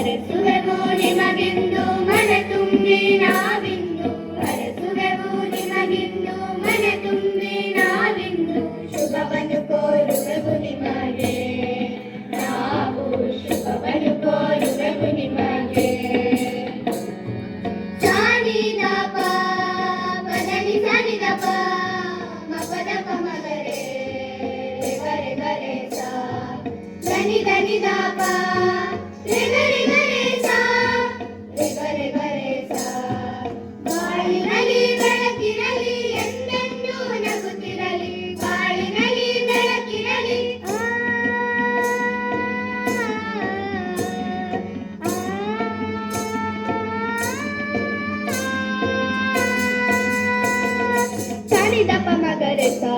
ಹರಸುವೆವು ನಿಮಗೆಂದು ಮನ ತುಂಬಿ ನಾವಿಂದು ಹರಸುವೆವು ನಿಮಗೆಂದು ಮನ ತುಂಬಿ ನಾವಿಂದು ಶುಭವನ್ನು ಕೋರುವೆವು ನಿಮಗೆ ನಾವು ಶುಭವನ್ನು ಕೋರುವೆವು ನಿಮಗೆ ಸಾನಿದಪ ಪದನಿ ಸಾನಿದಪ ಮಪದಪ ಮಗರೆ ಗರೆ ಗರೆ ಸಾ ಧನಿ ಧನಿ ದಪ ರೆ ಗರೆ ಗರೆ ಸಾ ರೆ ಗರೆ ಗರೆ ಸಾ ಬಾಳಿನಲ್ಲಿ ಬೆಳಕಿರಲಿ ಎಂದೆಂದೂ ನಗುತ್ತಿರಲಿ ಬಾಳಿನಲ್ಲಿ ಬೆಳಕಿರಲಿ ಸಾನಿದಪ ಮಗರೆ ಸಾ